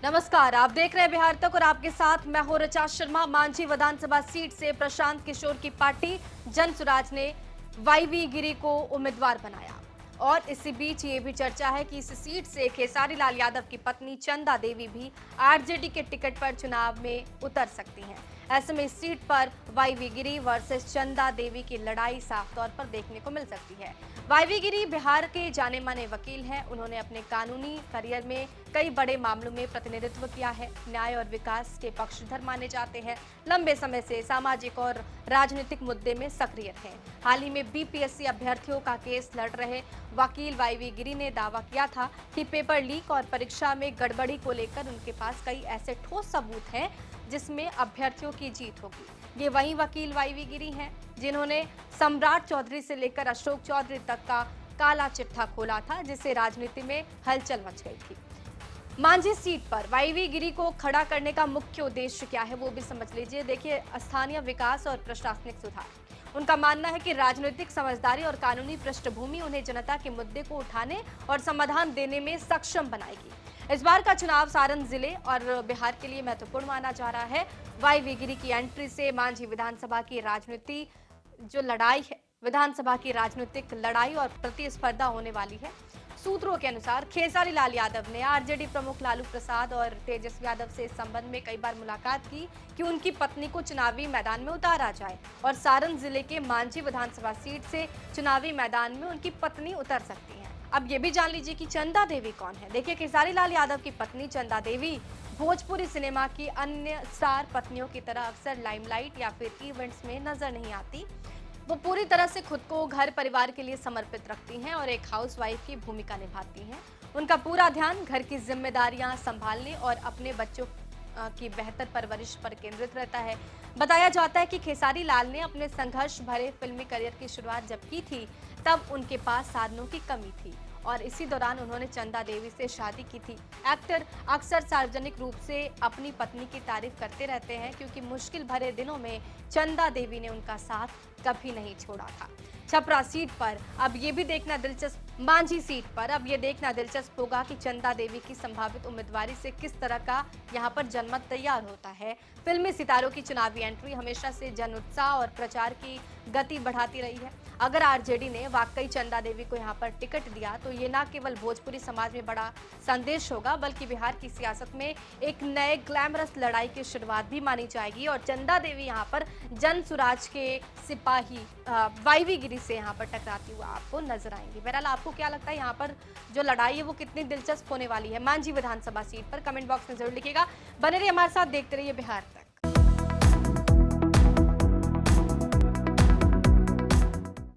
नमस्कार, आप देख रहे हैं बिहार तक और आपके साथ मैं हूं ऋचा शर्मा। मांझी विधानसभा सीट से प्रशांत किशोर की पार्टी जनसुराज ने वाईवी गिरी को उम्मीदवार बनाया और इसी बीच ये भी चर्चा है कि इस सीट से खेसारी लाल यादव की पत्नी चंदा देवी भी आरजेडी के टिकट पर चुनाव में उतर सकती हैं। ऐसे में इस सीट पर वाईवी गिरी वर्सेस चंदा देवी की लड़ाई साफ तौर पर देखने को मिल सकती है। वाईवी गिरी बिहार के जाने माने वकील हैं। उन्होंने अपने कानूनी करियर में कई बड़े मामलों में प्रतिनिधित्व किया है। न्याय और विकास के पक्षधर माने जाते हैं। लंबे समय से सामाजिक और राजनीतिक मुद्दे में सक्रिय थे। हाल ही में बीपीएससी अभ्यर्थियों का केस लड़ रहे वकील वाईवी गिरी ने दावा किया था कि पेपर लीक और परीक्षा में गड़बड़ी को लेकर उनके पास कई ऐसे ठोस सबूत हैं जिसमें अभ्यर्थियों की जीत होगी। ये वही वकील वाईवी गिरी हैं जिन्होंने सम्राट चौधरी से लेकर अशोक चौधरी तक का काला चिट्ठा खोला था, जिससे राजनीति में हलचल मच गई थी। मांझी सीट पर वाईवी गिरी को खड़ा करने का मुख्य उद्देश्य क्या है वो भी समझ लीजिए। देखिए, स्थानीय विकास और प्रशासनिक सुधार। उनका मानना है कि राजनीतिक समझदारी और कानूनी पृष्ठभूमि उन्हें जनता के मुद्दे को उठाने और समाधान देने में सक्षम बनाएगी। इस बार का चुनाव सारण जिले और बिहार के लिए महत्वपूर्ण माना जा रहा है। वाईवी गिरी की एंट्री से मांझी विधानसभा की राजनीति जो लड़ाई है, विधानसभा की राजनीतिक लड़ाई और प्रतिस्पर्धा होने वाली है। सूत्रों के अनुसार खेसारी लाल यादव ने आरजेडी प्रमुख लालू प्रसाद और तेजस्वी यादव से इस संबंध में कई बार मुलाकात की कि उनकी पत्नी को चुनावी मैदान में उतारा जाए और सारण जिले के मांझी विधानसभा सीट से चुनावी मैदान में उनकी पत्नी उतर सकती है। अब ये भी जान लीजिए कि चंदा देवी कौन है। देखिए, खेसारी लाल यादव की पत्नी चंदा देवी भोजपुरी सिनेमा की अन्य स्टार पत्नियों की तरह अक्सर लाइमलाइट या फिर इवेंट्स में नजर नहीं आती। वो पूरी तरह से खुद को घर परिवार के लिए समर्पित रखती हैं और एक हाउसवाइफ की भूमिका निभाती हैं। उनका पूरा ध्यान घर की जिम्मेदारियां संभालने और अपने बच्चों की बेहतर परवरिश पर केंद्रित रहता है। बताया जाता है कि खेसारी लाल ने अपने संघर्ष भरे फिल्मी करियर की शुरुआत जब की थी तब उनके पास साधनों की कमी थी और इसी दौरान उन्होंने चंदा देवी से शादी की थी। एक्टर अक्सर सार्वजनिक रूप से अपनी पत्नी की तारीफ करते रहते हैं क्योंकि मुश्किल भरे दिनों में चंदा देवी ने उनका साथ कभी नहीं छोड़ा था। छपरा सीट पर अब ये भी देखना दिलचस्प मांझी सीट पर अब ये देखना दिलचस्प होगा कि चंदा देवी की संभावित उम्मीदवारी से किस तरह का यहाँ पर जनमत तैयार होता है। फिल्मी सितारों की चुनावी एंट्री हमेशा से जन उत्साह और प्रचार की गति बढ़ाती रही है। अगर आरजेडी ने वाकई चंदा देवी को यहाँ पर टिकट दिया तो ये न केवल भोजपुरी समाज में बड़ा संदेश होगा बल्कि बिहार की सियासत में एक नए ग्लैमरस लड़ाई की शुरुआत भी मानी जाएगी और चंदा देवी यहाँ पर जनसुराज के सिपाही वाईवी गिरी से यहाँ पर टकराती हुआ आपको नजर आएंगी। बहरहाल, आपको क्या लगता है यहाँ पर जो लड़ाई है वो कितनी दिलचस्प होने वाली है मांझी विधानसभा सीट पर? कमेंट बॉक्स में जरूर लिखिएगा। बने रहिए हमारे साथ, देखते रहिए बिहार तक।